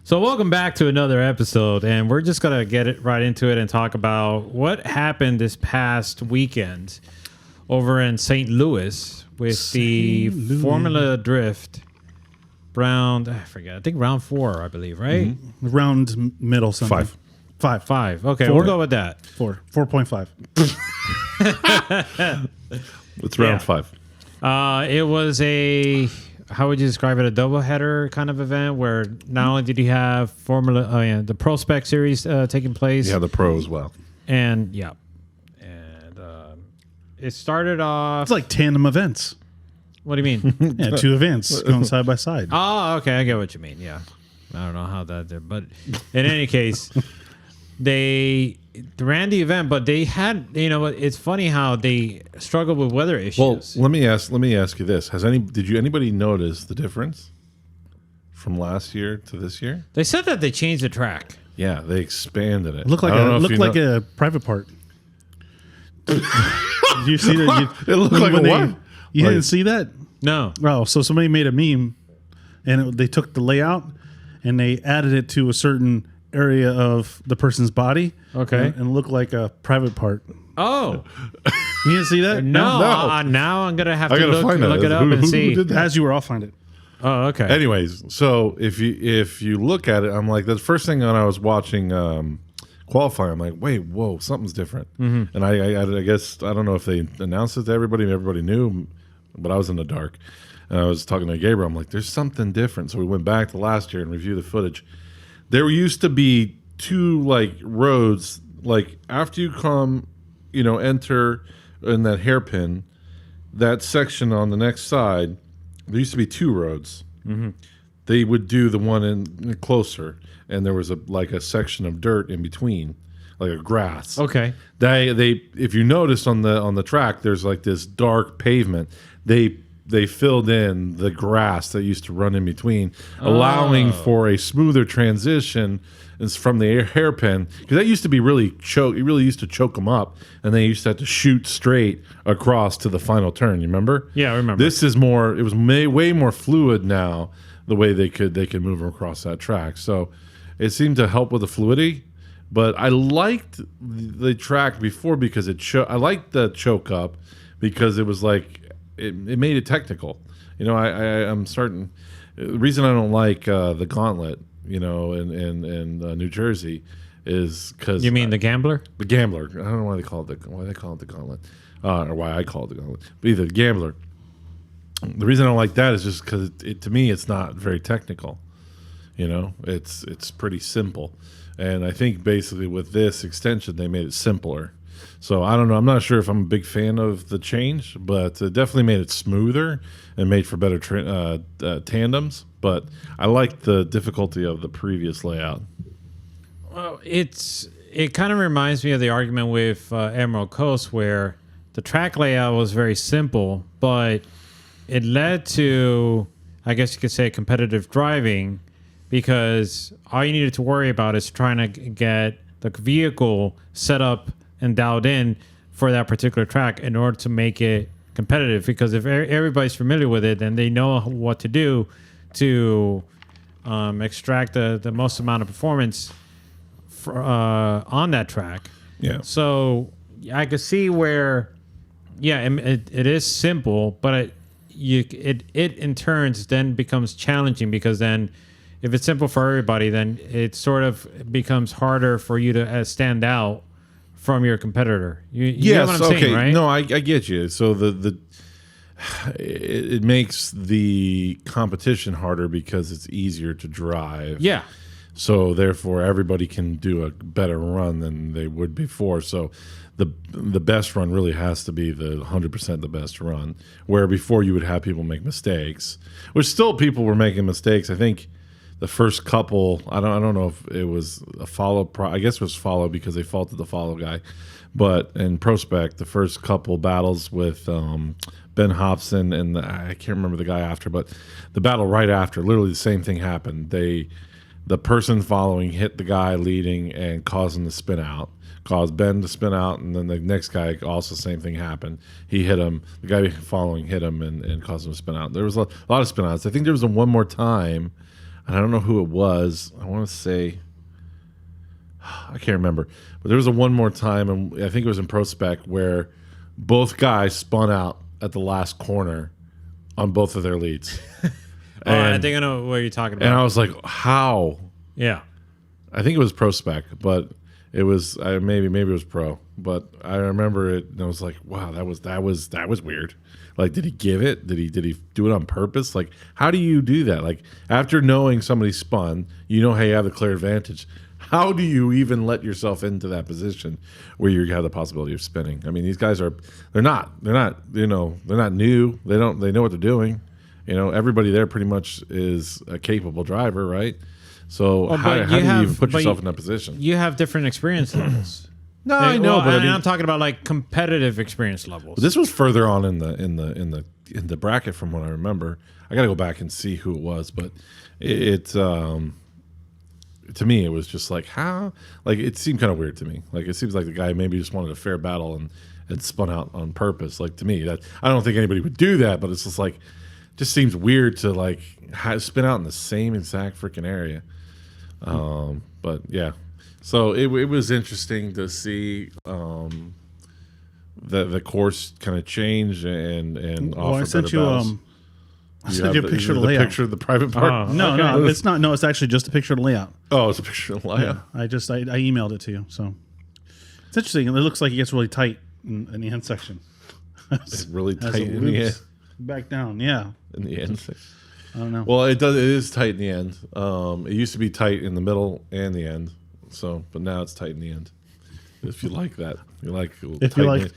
So welcome back to another episode, and we're just going to get it right into it and talk about what happened this past weekend over in St. Louis with Formula Drift round, I think round 4, I believe, right? Mm-hmm. Round middle something. 5. Okay, 4. we'll go with that. 4.5. It's round 5. It was a, how would you describe it, a doubleheader kind of event where not only did you have the Pro Spec series taking place. Yeah, the Pro as well. And it started off. It's like tandem events. What do you mean? Yeah, 2 events going side by side. Oh, okay, I get what you mean. Yeah, I don't know how that did, but in any case, they ran the event, but they had, it's funny how they struggled with weather issues. Well, let me ask you this: did anybody notice the difference from last year to this year? They said that they changed the track. Yeah, they expanded it. It looked like a private part. Did you see that? It looked like what? You didn't see that? No. Oh, so somebody made a meme, and they took the layout and they added it to a certain area of the person's body. Okay. And it looked like a private part. Oh. You didn't see that? No. Now I'm going to have to look it up who and see. Did that? As you were, I'll find it. Oh, okay. Anyways, so if you look at it, I'm like, the first thing when I was watching qualifying, I'm like, wait, whoa, something's different. Mm-hmm. And I guess, I don't know if they announced it to everybody and everybody knew, but I was in the dark. And I was talking to Gabriel. I'm like, there's something different. So we went back to last year and reviewed the footage. There used to be 2 roads, after you come, enter in that hairpin, that section on the next side, there used to be 2 roads. Mm-hmm. They would do the one in closer, and there was a section of dirt in between, like a grass. Okay. They if you notice on the track, there's this dark pavement. They filled in the grass that used to run in between, allowing for a smoother transition from the hairpin, because that used to be really choke. It really used to choke them up, and they used to have to shoot straight across to the final turn. You remember? Yeah, I remember. This is more. It was way more fluid now. The way they could move across that track, so it seemed to help with the fluidity. But I liked the track before because I liked the choke up because it was it made it technical. I'm starting. The reason I don't like the Gauntlet, in New Jersey, is because you mean the Gambler? The Gambler. I don't know why they call it the Gauntlet, or why I call it the Gauntlet. But either the Gambler. The reason I don't like that is just because to me it's not very technical. It's pretty simple, and I think basically with this extension they made it simpler. So I don't know. I'm not sure if I'm a big fan of the change, but it definitely made it smoother and made for better tandems. But I like the difficulty of the previous layout. Well, it kind of reminds me of the argument with Emerald Coast, where the track layout was very simple, but it led to, I guess you could say, competitive driving, because all you needed to worry about is trying to get the vehicle set up and dialed in for that particular track in order to make it competitive. Because if everybody's familiar with it, then they know what to do to extract the most amount of performance on that track. Yeah. So I could see where, it is simple, but it in turns then becomes challenging, because then if it's simple for everybody, then it sort of becomes harder for you to stand out from your competitor. You get what I'm saying, right? No, I get you. So it makes the competition harder because it's easier to drive. Yeah. So therefore, everybody can do a better run than they would before. So the best run really has to be the 100% the best run. Where before you would have people make mistakes, which still people were making mistakes. I think the first couple, I don't know if it was a follow. I guess it was follow because they faulted the follow guy. But in Prospect, the first couple battles with Ben Hobson and I can't remember the guy after, but the battle right after, literally the same thing happened. The person following hit the guy leading and caused him to spin out, caused Ben to spin out, and then the next guy also same thing happened. He hit him, the guy following hit him and caused him to spin out. There was a lot of spin outs. I think there was one more time. and I don't know who it was. I want to say, I can't remember, but there was a one more time, and I think it was in Pro Spec where both guys spun out at the last corner on both of their leads. I think I know what you're talking about. And I was like, how? Yeah. I think it was Pro Spec, but it was maybe it was Pro. But I remember it, and I was like, wow, that was weird. Like, did he give it? Did he do it on purpose? Like, how do you do that? Like, after knowing somebody spun, you know, hey, you have the clear advantage. How do you even let yourself into that position where you have the possibility of spinning? I mean, these guys they're not new. They know what they're doing. You know, everybody there pretty much is a capable driver, right? So how do you even put yourself in that position? You have different experience levels. No, I know, but I'm talking about like competitive experience levels. This was further on in the bracket from what I remember. I got to go back and see who it was, but it to me it was just like, how, like, it seemed kind of weird to me. Like, it seems like the guy maybe just wanted a fair battle and spun out on purpose. Like, to me, that I don't think anybody would do that, but it's just like, just seems weird to like spin out in the same exact freaking area. But yeah, so it was interesting to see the course kind of change and offer I sent better you battles. I sent you a picture of the layout. Picture of the private part. No, it's not. No, it's actually just a picture of the layout. Oh, it's a picture of the layout. I emailed it to you. So it's interesting. It looks like it gets really tight in the end section. It's really As tight it in the loops end. back down. Yeah, In the end. I don't know. Well, it is tight in the end. It used to be tight in the middle and the end. So, but now it's tight in the end. If you like that, you like If you like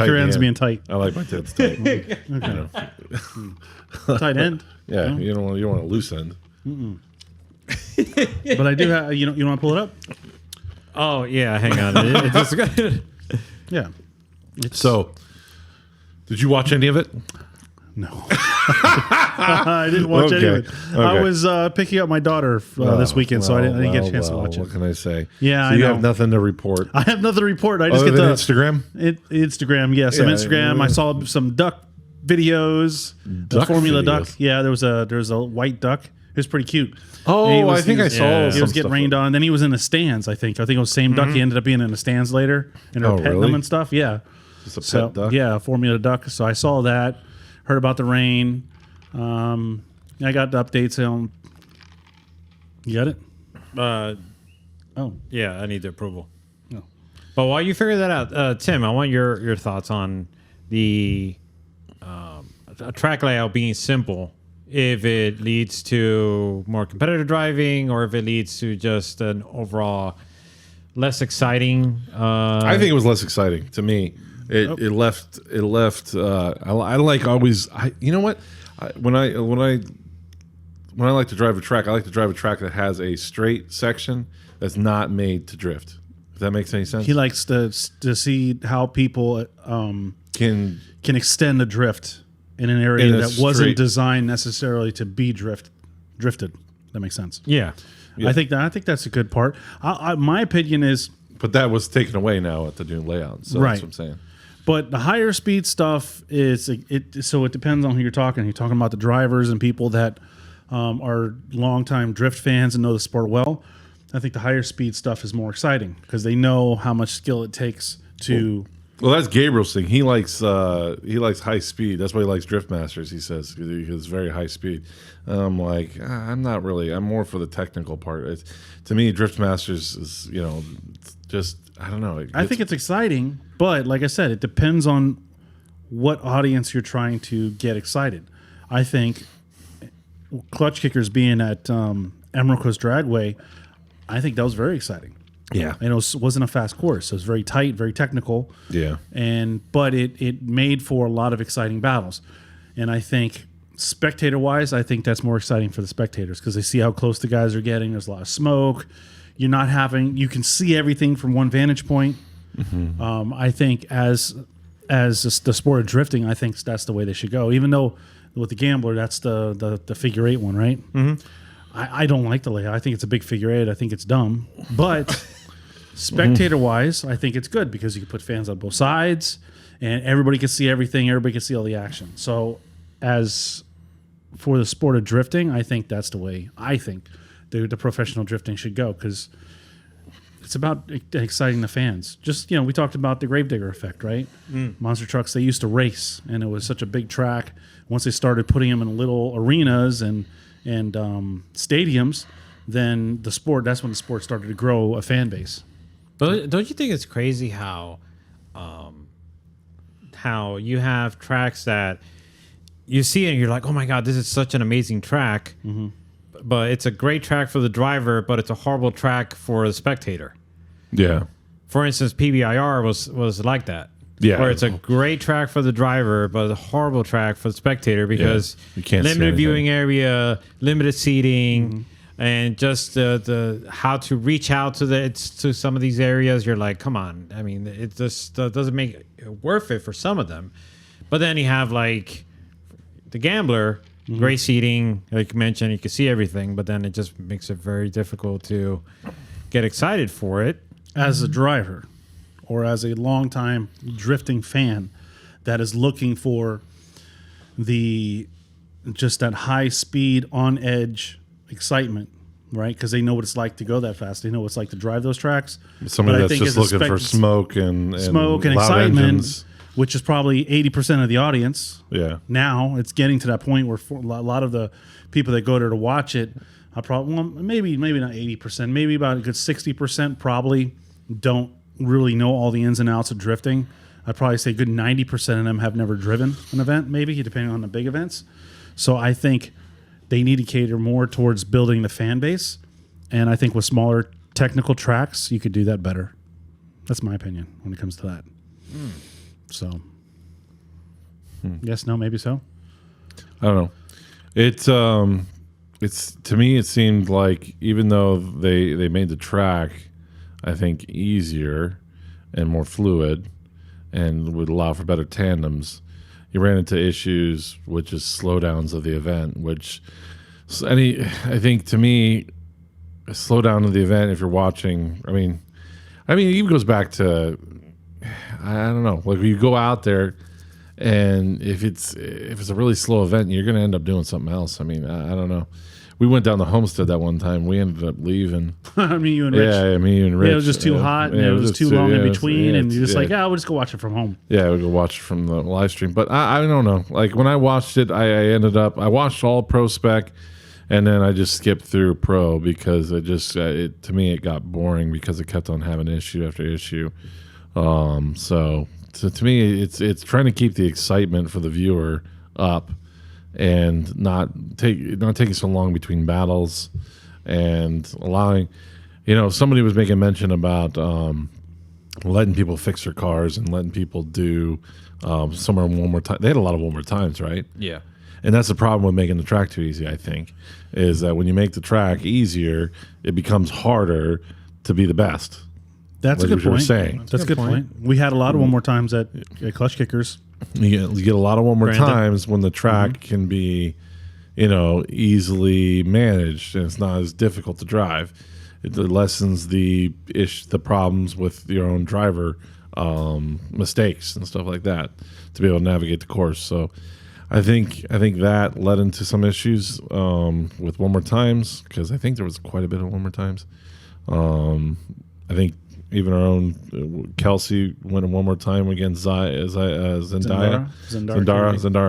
your ends being tight. I like my tits tight. You know. Tight end. Yeah, you don't want a loose end. But I do have. You want to pull it up? Oh yeah, hang on. It just Yeah. So, did you watch any of it? No. I didn't watch any of it. I Okay. was picking up my daughter this weekend, so I didn't get a chance to watch it. What can I say? Yeah, so I you know. have nothing to report. I have nothing to report. I just Other get than the Instagram. Instagram. Yeah, some Yeah, Instagram. I saw some duck videos. Duck Formula videos? duck. Yeah, there was a white duck. It was pretty cute. Oh, And he was- I think he I was- saw. yeah. He some was getting stuff. rained on. Then he was in the stands. I think it was the same duck. He ended up being in the stands later, and they were Oh, petting really? them and stuff. Yeah. Just a pet So duck. yeah, Formula duck. So I saw that. Heard about the rain. I got the updates on. You got it? Oh, yeah, I need the approval. No. But while you figure that out, Tim, I want your thoughts on the track layout being simple. If it leads to more competitive driving, or if it leads to just an overall less exciting. I think it was less exciting to me. It left. I like always. You know what? When I like to drive a track, I like to drive a track that has a straight section that's not made to drift. If that makes any sense. he likes to see how people Can can extend a drift in an area In a that wasn't straight- designed necessarily to be drifted. That makes sense. Yeah. I think that's a good part. My opinion is, but that was taken away now at the new layout. So Right. that's what I'm saying. but the higher speed stuff is so it depends on who you're talking. You're talking about the drivers and people that are longtime drift fans and know the sport well. I think the higher speed stuff is more exciting because they know how much skill it takes to. Well, that's Gabriel's thing. He likes high speed. That's why he likes Drift Masters. He says because it's very high speed. I'm like, I'm not really. I'm more for the technical part. To me, Drift Masters is just I don't know. I think it's exciting, but like I said, it depends on what audience you're trying to get excited. I think Clutch Kickers being at Emerald Coast Dragway, I think that was very exciting. yeah, And it wasn't a fast course. It was very tight, very technical. yeah. But it made for a lot of exciting battles. And I think spectator wise, I think that's more exciting for the spectators because they see how close the guys are getting. There's a lot of smoke. You can see everything from one vantage point. I think as the sport of drifting, I think that's the way they should go. Even though with the Gambler, that's the figure eight one, right? I don't like the layout. I think it's a big figure eight. I think it's dumb. But spectator wise, I think it's good because you can put fans on both sides and everybody can see everything. Everybody can see all the action. So as for the sport of drifting, I think that's the way I think the professional drifting should go, because it's about exciting the fans. Just, we talked about the Gravedigger effect, right? Monster trucks, they used to race, and it was such a big track. Once they started putting them in little arenas and stadiums, then that's when the sport started to grow a fan base. But don't you think it's crazy how you have tracks that you see it and you're like, oh my God, this is such an amazing track. Mm-hmm. But it's a great track for the driver, but it's a horrible track for the spectator. Yeah. For instance, PBIR was like that. Yeah. Where it's a great track for the driver, but a horrible track for the spectator because you can't see limited anything. viewing area, limited seating, and just the how to reach out to some of these areas. You're like, come on. I mean, it just doesn't make it worth it for some of them. But then you have like the Gambler, great seating, like you mentioned, you can see everything, but then it just makes it very difficult to get excited for it. As a driver or as a longtime drifting fan that is looking for just that high speed, on edge excitement, right? Because they know what it's like to go that fast. They know what it's like to drive those tracks. Somebody But I that's think just as a looking for smoke and loud excitement, engines. which is probably 80% of the audience. Yeah. Now it's getting to that point where a lot of the people that go there to watch it, maybe not 80%, maybe about a good 60% probably don't really know all the ins and outs of drifting. I'd probably say a good 90% of them have never driven an event, maybe depending on the big events. So I think they need to cater more towards building the fan base, and I think with smaller technical tracks, you could do that better. That's my opinion when it comes to that. So, yes, no, maybe so. I don't know. It's to me it seemed like even though they made the track, I think, easier and more fluid and would allow for better tandems, you ran into issues with just slowdowns of the event, which I think to me a slowdown of the event, if you're watching, I mean it even goes back to, I don't know, like you go out there and if it's a really slow event, you're going to end up doing something else. I mean, I don't know. We went down to Homestead that one time. We ended up leaving. I mean, you and Rich. Yeah, me and Rich. Yeah, it was just too hot, and it was too long in between, and you're just like, we'll just go watch it from home. Yeah, we go watch it from the live stream. But I don't know. Like when I watched it, I watched all Pro Spec, and then I just skipped through Pro because to me it got boring because it kept on having issue after issue. So to me, it's trying to keep the excitement for the viewer up, and not taking so long between battles, and allowing, somebody was making mention about letting people fix their cars and letting people do somewhere one more time. They had a lot of one more times, right? Yeah. And that's the problem with making the track too easy, I think, is that when you make the track easier, it becomes harder to be the best. That's a Like good you were point. saying. That's a good point. We had a lot of one more times at Clutch Kickers. You get a lot of one more Brandon. times when the track can be, easily managed and it's not as difficult to drive. It lessens the problems with your own driver mistakes and stuff like that to be able to navigate the course. So I think that led into some issues with one more times, because I think there was quite a bit of one more times. I think even our own Kelsey went one more time against Zendaya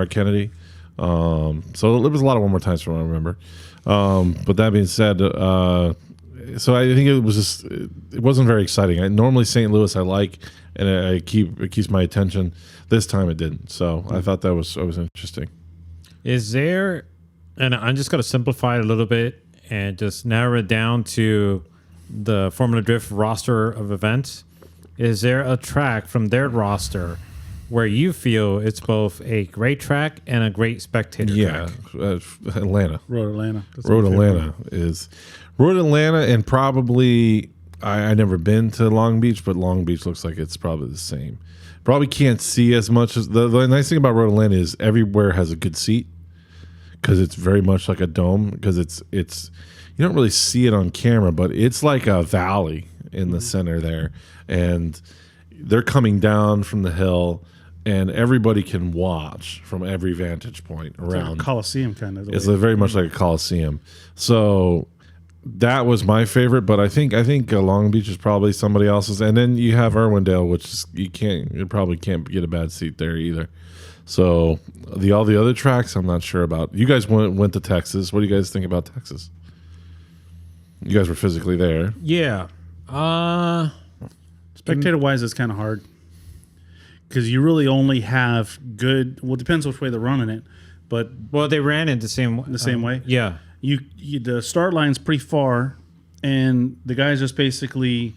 Kennedy. So there was a lot of one more times from what I remember. But that being said, so I think it wasn't very exciting. Normally St. Louis I like, and it keeps my attention. This time it didn't. So I thought that was interesting. Is there, and I'm just going to simplify it a little bit and just narrow it down to the Formula Drift roster of events. Is there a track from their roster where you feel it's both a great track and a great spectator track? Atlanta. Road Atlanta. That's Road my favorite. Atlanta is Road Atlanta, and probably I never been to Long Beach, but Long Beach looks like it's probably the same. Probably can't see as much as the nice thing about Road Atlanta is everywhere has a good seat, because it's very much like a dome, because it's you don't really see it on camera, but it's like a valley in the center there, and they're coming down from the hill and everybody can watch from every vantage point It's like a around. Coliseum kind of. It's very much like a coliseum. So that was my favorite, but I think Long Beach is probably somebody else's, and then you have Irwindale, which is, you probably can't get a bad seat there either. So all the other tracks, I'm not sure about. You guys went to Texas. What do you guys think about Texas? You guys were physically there. Yeah. Spectator wise, it's kind of hard because you really only have good. Well, it depends which way they're running it, but Well, they ran it the same way. Yeah. you the start line's pretty far, and the guys just basically,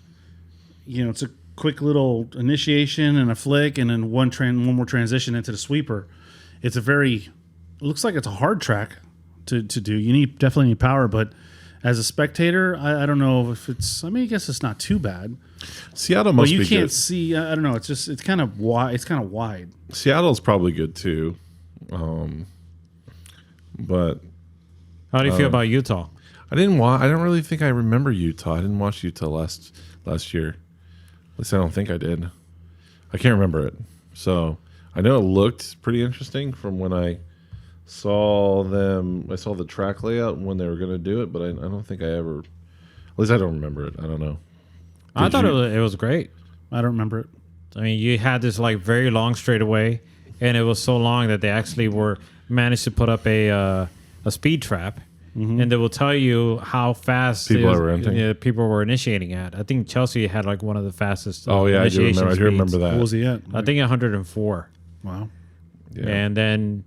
it's a quick little initiation and a flick, and then one more transition into the sweeper. It looks like it's a hard track to do. You definitely need power, but as a spectator, I don't know if it's. I mean, I guess it's not too bad. Seattle But must you be can't good. see. I don't know. It's kind of wide. It's kind of wide. Seattle's probably good too. But How do you feel about Utah? I don't really think I remember Utah. I didn't watch Utah last year. At least I don't think I did. I can't remember it. So I know it looked pretty interesting from when I saw them. I saw the track layout when they were going to do it, but I don't think I ever. At least I don't remember it. I don't know. I Did thought you- it was great. I don't remember it. I mean, you had this like very long straightaway, and it was so long that they actually managed to put up a speed trap, and they will tell you how fast People are entering. people were initiating at. I think Chelsea had like one of the fastest. Oh yeah, I do initiation remember. I do remember speeds. that. What was he at? I think 104, Wow. Yeah. and then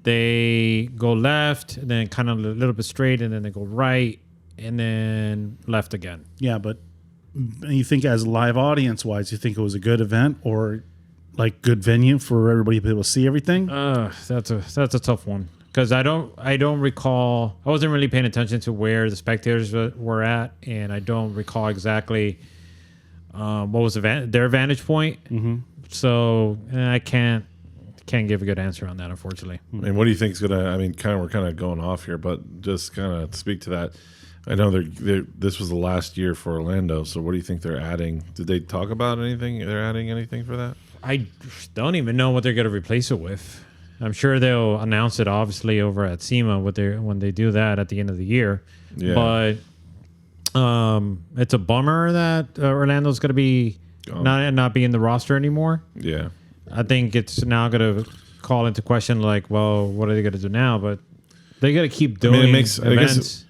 they go left, and then kind of a little bit straight, and then they go right, and then left again. Yeah, but you think as live audience wise, you think it was a good event or like good venue for everybody to be able to see everything? That's a tough one because I don't recall. I wasn't really paying attention to where the spectators were at, and I don't recall exactly what was their vantage point. Mm-hmm. So I can't give a good answer on that, unfortunately. I mean, what do you think is gonna? I mean, we're kind of going off here, but just kind of speak to that. I know this was the last year for Orlando, so what do you think they're adding? Did they talk about anything? They're adding anything for that? I don't even know what they're going to replace it with. I'm sure they'll announce it, obviously, over at SEMA when they do that at the end of the year. Yeah. But it's a bummer that Orlando's going to be not be in the roster anymore. Yeah. I think it's now going to call into question, like, well, what are they going to do now? But they got to keep doing I events.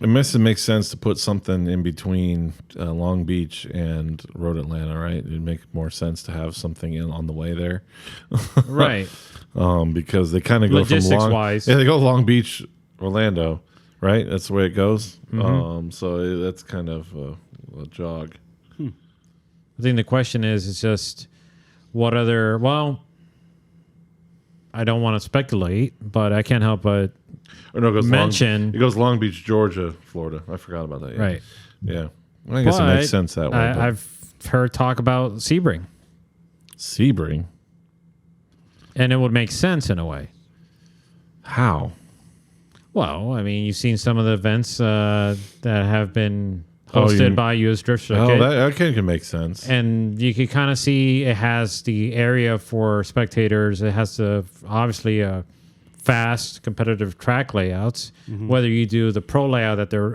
guess it makes sense to put something in between Long Beach and Road Atlanta, right? It'd make more sense to have something on the way there, Right. because they kind of go from Logistics-wise. they go Long Beach, Orlando, right? That's the way it goes. Mm-hmm. So that's kind of a jog. I think the question is, it's just what other, well, I don't want to speculate, but I can't help but Or no, it goes mention. it goes Long Beach, Georgia, Florida. I forgot about that. Yeah. Right. Yeah. I guess it makes sense that way. but I've heard talk about Sebring, Sebring. and it would make sense in a way. How? Well, I mean, you've seen some of the events that have been Oh, hosted by U.S. Drift Oh, Circuit, that can make sense. and you can kind of see it has the area for spectators. It has obviously fast competitive track layouts. Whether you do the pro layout that they're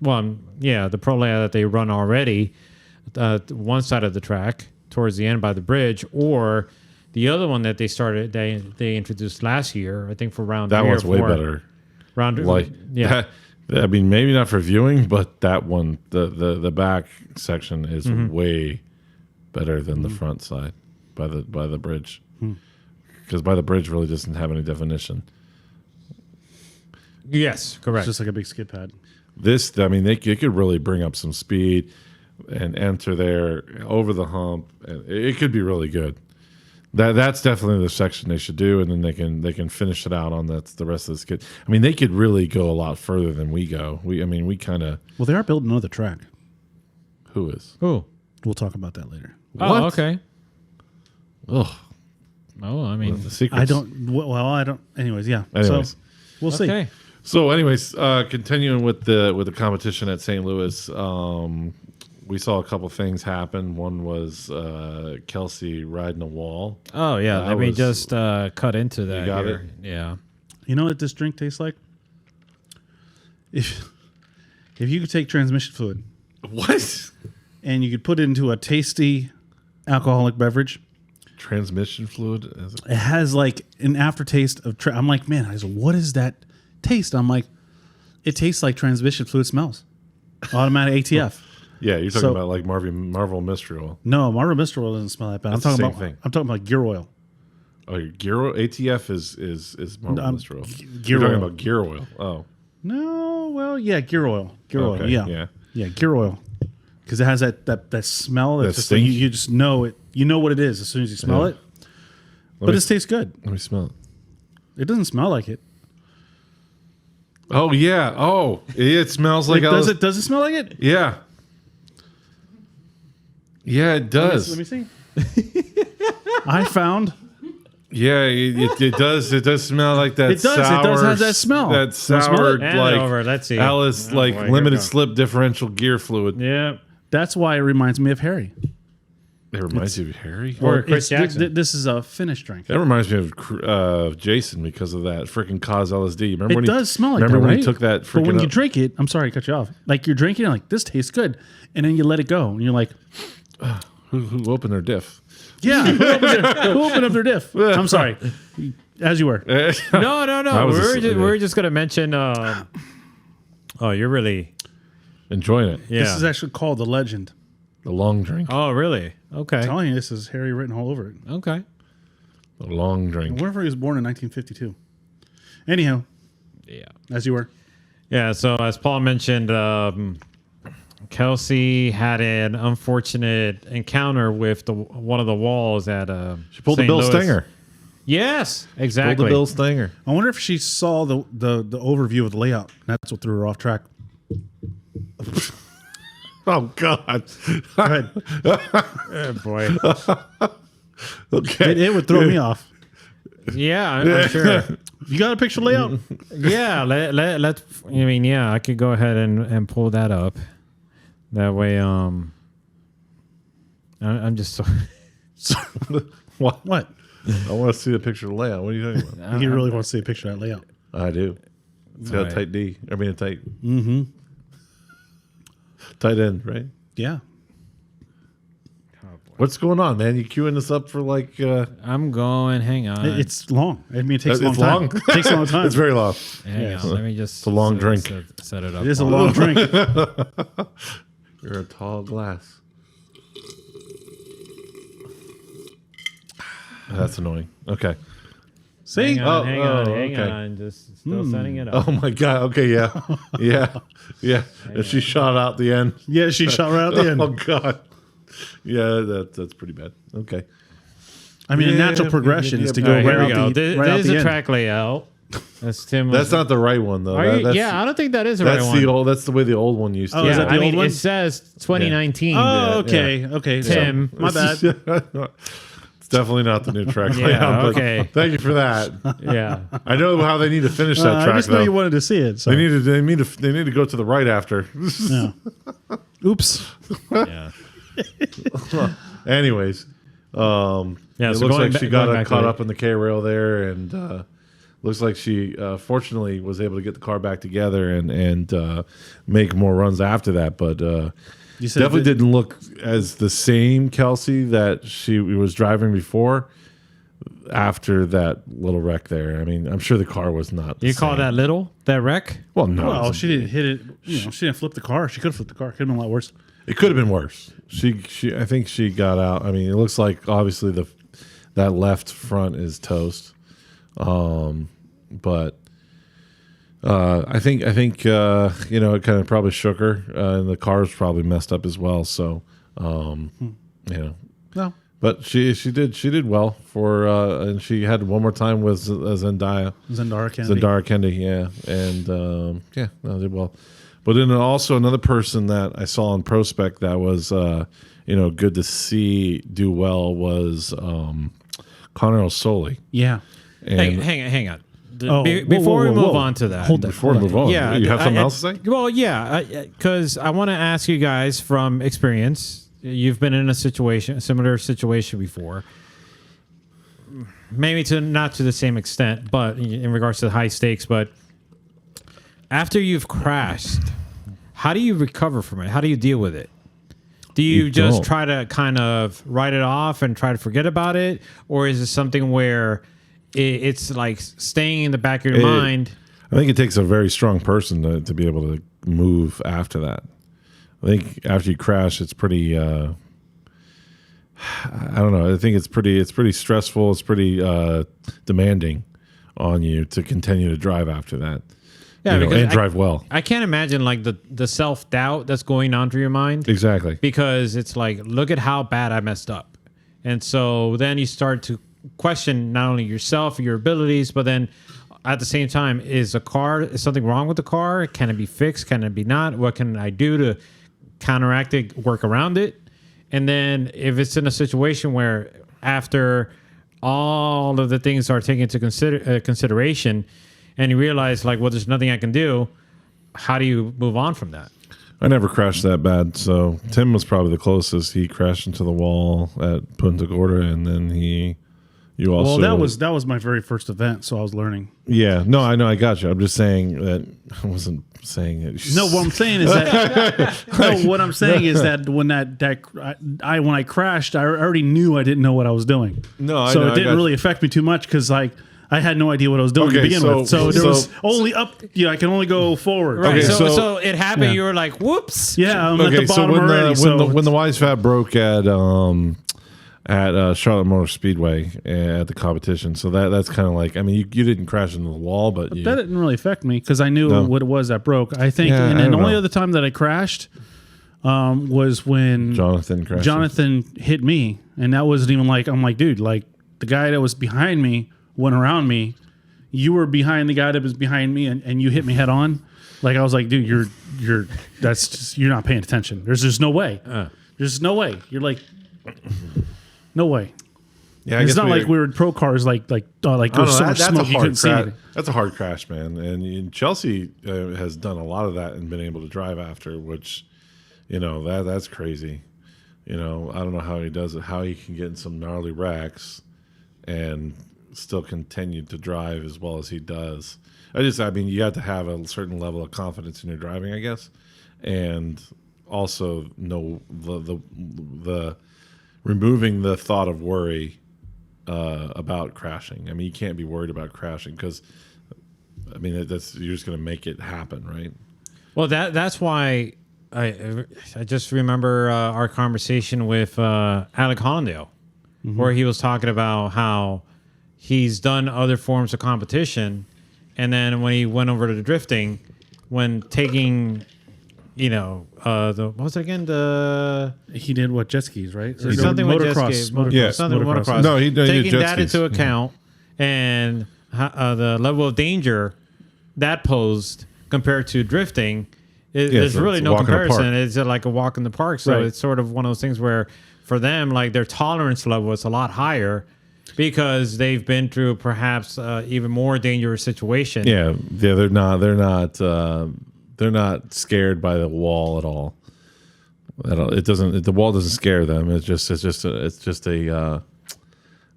the pro layout that they run already, one side of the track towards the end by the bridge, or the other one that they introduced last year, I think for round That 3 or one's way 4. better. Round That, I mean, maybe not for viewing, but that one, the back section is way better than the front side by the bridge, because by the bridge really doesn't have any definition. Yes, correct. It's just like a big skid pad. This, I mean, they could really bring up some speed and enter there over the hump, and it could be really good. That's definitely the section they should do, and then they can finish it out on the rest of the skid. I mean, they could really go a lot further than we go. We kind of. Well, they are building another track. Who is? Ooh. We'll talk about that later. Oh, What? okay. Ugh. Oh, I mean, The secrets. I don't. Well, I don't. Anyways, yeah. Anyways. So we'll see. okay. So, anyways, continuing with the competition at St. Louis, we saw a couple things happen. One was Kelsey riding a wall. Oh yeah, That let me was- just cut into that. got here. Yeah. You know what this drink tastes like? If you could take transmission fluid What? and you could put it into a tasty alcoholic beverage, Transmission fluid? it has like an aftertaste of. I'm like, man, I said, what is that taste? I'm like, it tastes like transmission fluid smells. Automatic ATF. Yeah, you're talking So- about like Marvel Mystery Oil. No, Marlboro Mist oil doesn't smell that bad. That's the I'm talking same about. thing. I'm talking about gear oil. Oh, your gear oil? ATF is Marvel Mystery Oil. gear You're talking oil. about gear oil. Oh, No, well, yeah, gear oil. Gear Okay, oil. Yeah, yeah. gear oil. Because it has that smell. That's That just like, stink? you just know it. You know what it is as soon as you smell Yeah. it. But it tastes good. let me smell it. It doesn't smell like it. Oh yeah. Oh, it smells like Does it? Does it smell like it? Yeah. Yeah, it does. Let me see. I found. Yeah, it does. It does smell like that. It does. It Sour, does have that smell. That Wanna smell sour, it? Hand it like over. Let's see. Alice, Oh, like boy, here we limited go. slip differential gear fluid. Yeah. That's why it reminds me of Harry. It reminds you of Harry. Or Chris It's- Jackson. this is a Finnish drink. That reminds me of Jason because of that freaking cause LSD. Remember It when does smell like remember that, when right? he took that But when freaking you drink it, I'm sorry to cut you off. Like you're drinking it, like this tastes good, and then you let it go, and you're like, who opened their diff? yeah, who opened up their diff? I'm sorry, as you were. No, no, I no. was We're just- just, we're just gonna mention. Oh, you're really. Enjoying it. Yeah. This is actually called the Legend. The long drink. Oh, really? Okay. I'm telling you, this is Harry written all over it. Okay. The long drink. I wonder if he was born in 1952. Anyhow, Yeah. as you were. Yeah. So as Paul mentioned, Kelsey had an unfortunate encounter with one of the walls at. She pulled the St. Bill Louis. Stinger. Yes, Pulled exactly. the Bill Stinger. I wonder if she saw the overview of the layout. That's what threw her off track. Oh God. Go ahead. Oh, boy. Okay. It would throw me off. Yeah, I'm sure. You got a picture layout? Yeah, let's. I mean, yeah, I could go ahead and pull that up. That way, I'm just so. What? What? I want to see the picture of the layout. What are you talking about? He really wants to see a picture of that layout. I do. It's got Right. a tight D. I mean, a tight. Tight end, right? Yeah. What's going on, man? You queuing this up for like? I'm going. Hang on. It's long. I mean, it takes a long It's time. long. It takes a long time. It's very long. hang on. Let me just. It's a long drink. Set it up. It is a long drink. You're a tall glass. That's annoying. Okay. See? Hang on. Oh, hang on. oh, Hang okay. on. Just still setting it up. Oh my God. Okay. Yeah. Yeah. Yeah. And she shot out the end. Yeah, she shot right out the end. Oh God. Yeah, that's pretty bad. Okay. I mean, a Yeah, natural yeah, progression yeah, is to yeah. go All right, right here we out go. the This, right out this is the a end. track layout. That's Tim. That's not the right one though. Are you, That's, yeah, I don't think that is the right that's one. the old. That's the way the old one used to. Oh, be. is yeah, that the I mean, old one? it says 2019. Oh, okay. Okay. so- Tim. my bad. It's definitely not the new track. Yeah, layout, but okay. Thank you for that. Yeah. I know how they need to finish that I track just know though. you wanted to see it. So. They need to go to the right after. Yeah. Oops. Yeah. Anyways, Yeah, it so looks going like she ba- got going back caught to up in the K rail there, and looks like she fortunately was able to get the car back together and make more runs after that. But You said definitely that- didn't look as the same Kelsey that she was driving before. After that little wreck there, I mean, I'm sure the car was not. the You call same. that little? That wreck? Well, no. Well, it's- she didn't hit it. You know, she didn't flip the car. She could have flipped the car. Could have been a lot worse. It could have been worse. She I think she got out. I mean, it looks like obviously that left front is toast. But I think you know, it kind of probably shook her, and the car's probably messed up as well. So you know, No. but she did well for and she had one more time with Zendaya. Zendara Kennedy. Zendara Kennedy, yeah, and yeah, no, did well. But then also another person that I saw on Prospect that was you know, good to see do well was Connor O'Sully. Yeah. And Hang on. Before we move on to that, Hold that. Before we move on, yeah, you have something else to say? Well, yeah, because I want to ask you guys from experience. You've been in a similar situation before. Maybe not to the same extent, but in regards to the high stakes. But after you've crashed, how do you recover from it? How do you deal with it? Do you just don't. try to kind of write it off and try to forget about it? Or is it something where it's like staying in the back of your mind? I think it takes a very strong person to be able to move after that. I think after you crash, it's pretty. I don't know. I think it's pretty stressful. It's pretty demanding on you to continue to drive after that. Yeah, because and drive well. I can't imagine like the self-doubt that's going on through your mind. Exactly. Because it's like, look at how bad I messed up. And so then you start to question not only yourself, your abilities, but then at the same time, is something wrong with the car? Can it be fixed? Can it be not? What can I do to counteract it, work around it? And then if it's in a situation where after all of the things are taken into consideration, and you realize like, well, there's nothing I can do, how do you move on from that? I never crashed that bad. So Tim was probably the closest. He crashed into the wall at Punta Gorda, and then you also. Well, that was my very first event, so I was learning. Yeah, no, I know, I got you. I'm just saying that I wasn't saying it. No, what I'm saying is that what I'm saying is that when I crashed, I already knew I didn't know what I was doing. No, I so know, it didn't really affect me too much because like I had no idea what I was doing to begin with. So there was only up. Yeah, I can only go forward. Right. Okay, so it happened. Yeah. You were like, "Whoops!" Yeah, I'm at the bottom when already. When the Wise Fat broke at Charlotte Motor Speedway at the competition, so that's kind of like, I mean, you didn't crash into the wall, but that didn't really affect me because I knew what it was that broke. I think, Yeah, and I then the don't only know. other time that I crashed was when Jonathan crashed. Jonathan hit me, and that wasn't even like, I'm like, dude, like the guy that was behind me went around me. You were behind the guy that was behind me, and you hit me head on. Like I was like, dude, you're not paying attention. There's just no way. There's no way. You're like, no way. Yeah, I It's guess not like we were pro cars like there's so much that's smoke you couldn't see crash. anything. That's a hard crash, man. And Chelsea has done a lot of that and been able to drive after, which, that's crazy. I don't know how he does it, how he can get in some gnarly wrecks and still continue to drive as well as he does. I mean, you have to have a certain level of confidence in your driving, I guess, and also know the removing the thought of worry about crashing. I mean, you can't be worried about crashing because, I mean, you're just going to make it happen, right? Well, that's why I just remember our conversation with Alec Hollandale, where he was talking about how he's done other forms of competition, and then when he went over to the drifting, when taking, what was it again? He did what, jet skis, right? Or Something with jet skis, Yeah, something with motocross. motocross. No, he did taking jet that skis. into account and the level of danger that posed compared to drifting, there's so really it's a no walk in the comparison. park. It's like a walk in the park. So Right. it's sort of one of those things where for them, like their tolerance level is a lot higher because they've been through perhaps even more dangerous situation. Yeah, they're not scared by the wall at all. The wall doesn't scare them. It's just a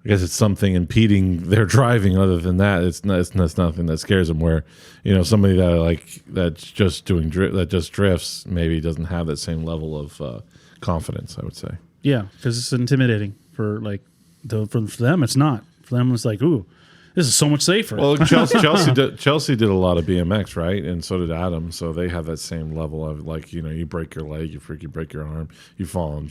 I guess it's something impeding their driving. Other than that, it's nothing that scares them. Where somebody that just drifts maybe doesn't have that same level of confidence, I would say. Yeah, because it's intimidating for them. It's not. For them, it's like, ooh, this is so much safer. Well, Chelsea did a lot of BMX, right? And so did Adam. So they have that same level of you break your leg, you break your arm, you fall.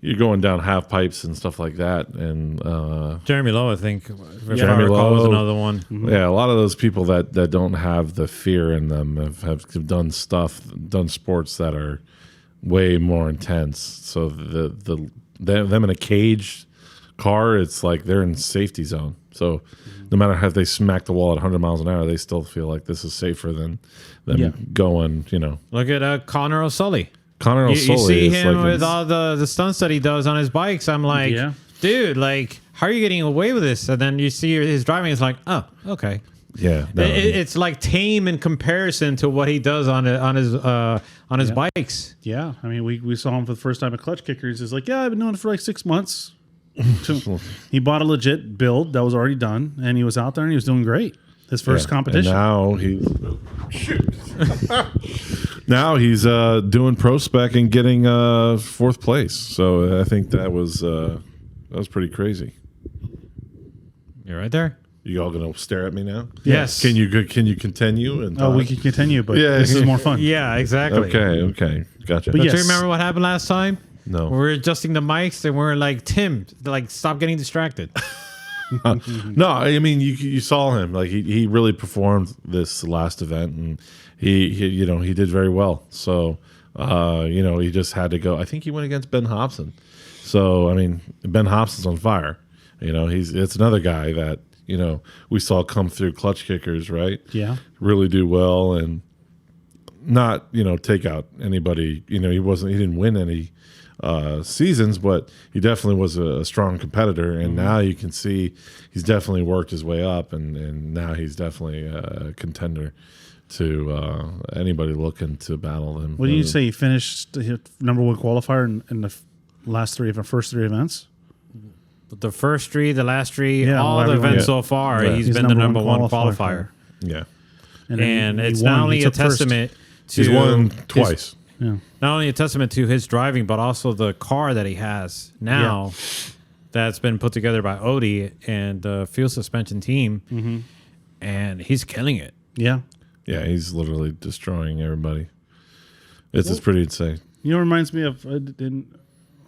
You're going down half pipes and stuff like that. And Jeremy Lowe, I think, Jeremy Lowe was another one. yeah, a lot of those people that don't have the fear in them have done sports that are way more intense. So them in a cage car, it's like they're in safety zone. So no matter how they smack the wall at 100 miles an hour, they still feel like this is safer than them going. Look at Connor O'Sully. Connor You O'Sully see is him like with all the stunts that he does on his bikes. I'm like, Yeah. dude, like, how are you getting away with this? And then you see his driving. It's like, oh, okay. Yeah, no, It's like tame in comparison to what he does on his bikes. Yeah, I mean, we saw him for the first time at Clutch Kickers. He's like, yeah, I've been doing it for like 6 months. He bought a legit build that was already done, and he was out there and he was doing great. His first competition. And now he's doing pro spec and getting fourth place. So I think that was pretty crazy. You're right there. You all gonna stare at me now? Yes. Can you continue? And Oh, we can continue, but Yeah. this is more fun. Yeah, exactly. Okay, gotcha. But Don't yes. you remember what happened last time? No. We were adjusting the mics and we are like, Tim, like, stop getting distracted. No, I mean you saw him, like he really performed this last event, and he did very well. So he just had to go. I think he went against Ben Hobson. So I mean, Ben Hobson's on fire. It's another guy that we saw come through Clutch Kickers, right? Yeah. Really do well and not take out anybody. He didn't win any seasons, but he definitely was a strong competitor, and now you can see he's definitely worked his way up, and now he's definitely a contender to anybody looking to battle him. What did you say? He finished his number one qualifier in the first three events? The first three, the last three, Yeah, all the everyone- events Yeah. so far, Yeah. he's been the number one qualifier. Yeah, then And he it's won. not He only a took first. testament to he's won his- twice. Yeah. not only a testament to his driving, but also the car that he has now that's been put together by Odie and the Fuel Suspension team. Mm-hmm. And he's killing it. Yeah. Yeah, he's literally destroying everybody. It's pretty insane. It reminds me of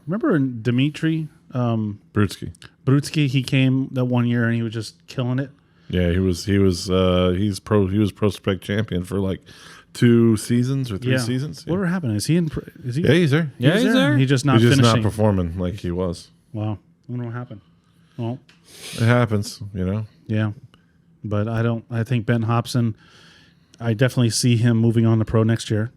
remember Dmitry Brutsky. Brutsky? He came that one year and he was just killing it. Yeah, he was pro spec champion for like 2 seasons or 3 seasons. Whatever happened? Is he in? Is he? Yeah, he's there. Yeah, he's there. He's just not He's just finishing. not performing like he was. Wow. I wonder what happened. Well, It happens, yeah, but I think Ben Hobson. I definitely see him moving on to pro next year.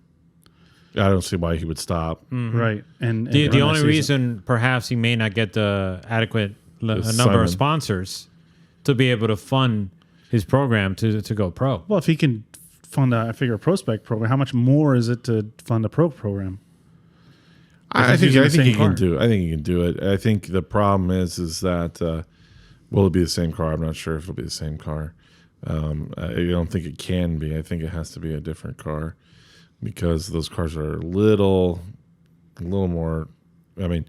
I don't see why he would stop. Right. And The run only that season. reason perhaps he may not get the adequate number Simon. of sponsors to be able to fund his program to go pro. Well, if he can fund a prospect program, how much more is it to fund a pro program? I he's think using the same he can car. do. I think he can do it. I think the problem is that will it be the same car? I'm not sure if it'll be the same car. I don't think it can be. I think it has to be a different car because those cars are a little more. I mean,